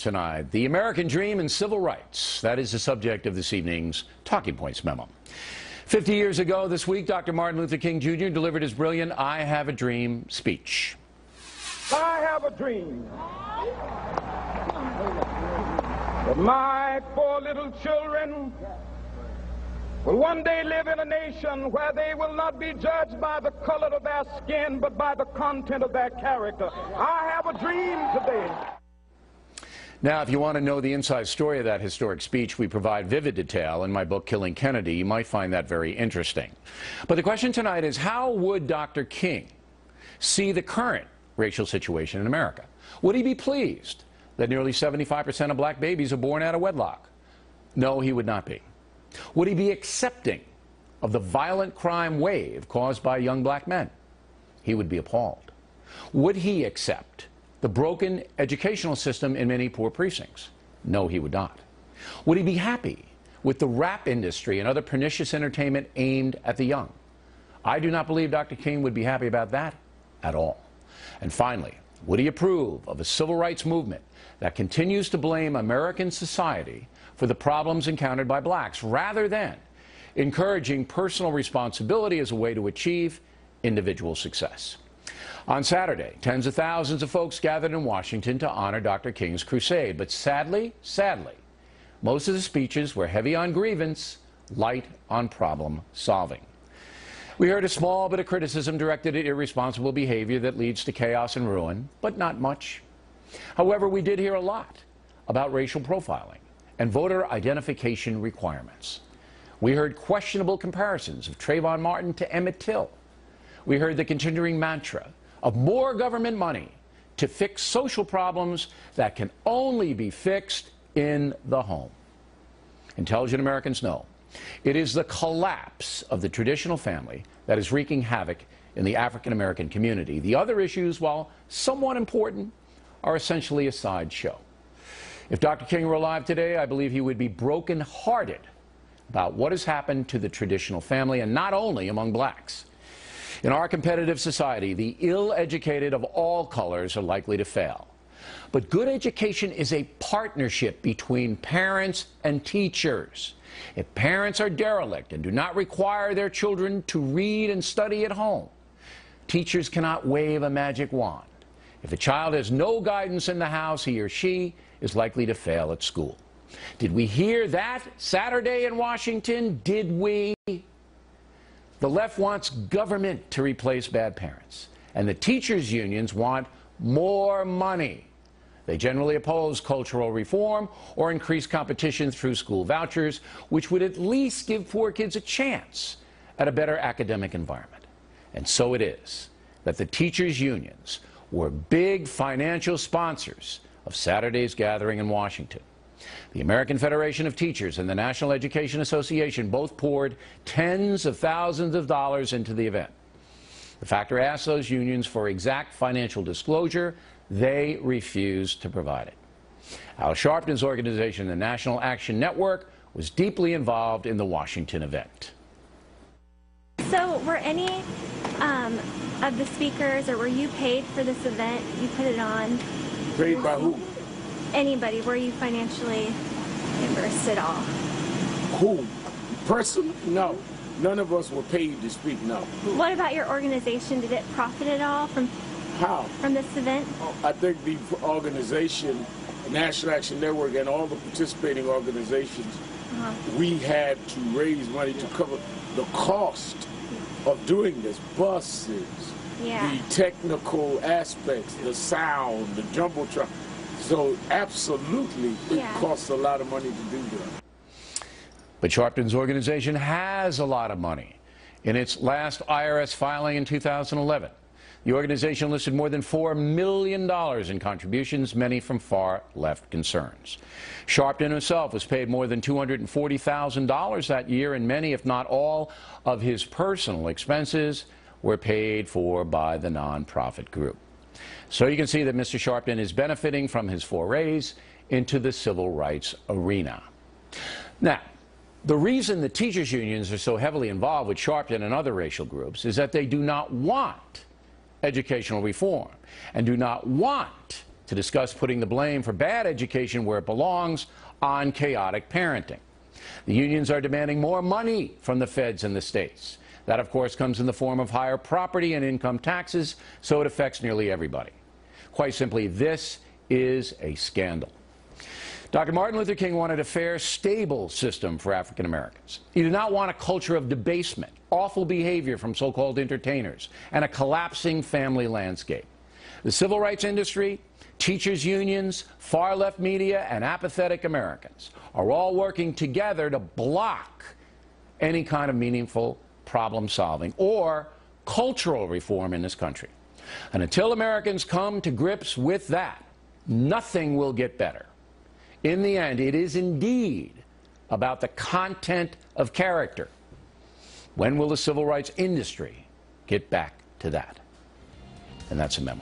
tonight. The American dream and civil rights. That is the subject of this evening's Talking Points memo. 50 years ago this week, Dr. Martin Luther King Jr. delivered his brilliant I Have a Dream speech. I have a dream that my four little children will one day live in a nation where they will not be judged by the color of their skin, but by the content of their character. I have a dream today. Now, if you want to know the inside story of that historic speech, we provide vivid detail in my book, Killing Kennedy. You might find that very interesting. But the question tonight is, how would Dr. King see the current racial situation in America? Would he be pleased that nearly 75% of black babies are born out of wedlock? No, he would not be. Would he be accepting of the violent crime wave caused by young black men? He would be appalled. Would he accept the broken educational system in many poor precincts? No, he would not. Would he be happy with the rap industry and other pernicious entertainment aimed at the young? I do not believe Dr. King would be happy about that at all. And finally, would he approve of a civil rights movement that continues to blame American society for the problems encountered by blacks, rather than encouraging personal responsibility as a way to achieve individual success? On Saturday, tens of thousands of folks gathered in Washington to honor Dr. King's crusade. But sadly, most of the speeches were heavy on grievance, light on problem solving. We heard a small bit of criticism directed at irresponsible behavior that leads to chaos and ruin, but not much. However, we did hear a lot about racial profiling and voter identification requirements. We heard questionable comparisons of Trayvon Martin to Emmett Till. We heard the continuing mantra of more government money to fix social problems that can only be fixed in the home. Intelligent Americans know it is the collapse of the traditional family that is wreaking havoc in the African American community. The other issues, while somewhat important, are essentially a sideshow. If Dr. King were alive today, I believe he would be brokenhearted about what has happened to the traditional family, and not only among blacks. In our competitive society, the ill-educated of all colors are likely to fail. But good education is a partnership between parents and teachers. If parents are derelict and do not require their children to read and study at home, teachers cannot wave a magic wand. If a child has no guidance in the house, he or she is likely to fail at school. Did we hear that Saturday in Washington? Did we? The left wants government to replace bad parents, and the teachers' unions want more money. They generally oppose cultural reform or increased competition through school vouchers, which would at least give poor kids a chance at a better academic environment. And so it is that the teachers' unions were big financial sponsors of Saturday's gathering in Washington. The American Federation of Teachers and the National Education Association both poured tens of thousands of dollars into the event. The factor asked those unions for exact financial disclosure. They refused to provide it. Al Sharpton's organization, the National Action Network, was deeply involved in the Washington event. So were any of the speakers, or were you paid for this event? You put it on? Paid by who? Anybody. Were you financially immersed at all? Who? Person? No. None of us were paid to speak, no. What about your organization? Did it profit at all from this event? I think the organization, National Action Network, and all the participating organizations, we had to raise money to cover the cost of doing this. Buses, the technical aspects, the sound, the jumbotron. So absolutely, it costs a lot of money to do that. But Sharpton's organization has a lot of money. In its last IRS filing in 2011, the organization listed more than $4 million in contributions, many from far-left concerns. Sharpton himself was paid more than $240,000 that year, and many, if not all, of his personal expenses were paid for by the nonprofit group. So you can see that Mr. Sharpton is benefiting from his forays into the civil rights arena. Now, the reason the teachers' unions are so heavily involved with Sharpton and other racial groups is that they do not want educational reform and do not want to discuss putting the blame for bad education where it belongs, on chaotic parenting. The unions are demanding more money from the feds and the states. That, of course, comes in the form of higher property and income taxes, so it affects nearly everybody. Quite simply, this is a scandal. Dr. Martin Luther King wanted a fair, stable system for African Americans. He did not want a culture of debasement, awful behavior from so-called entertainers, and a collapsing family landscape. The civil rights industry, teachers' unions, far-left media, and apathetic Americans are all working together to block any kind of meaningful problem-solving or cultural reform in this country. And until Americans come to grips with that, nothing will get better. In the end, it is indeed about the content of character. When will the civil rights industry get back to that? And that's a memo.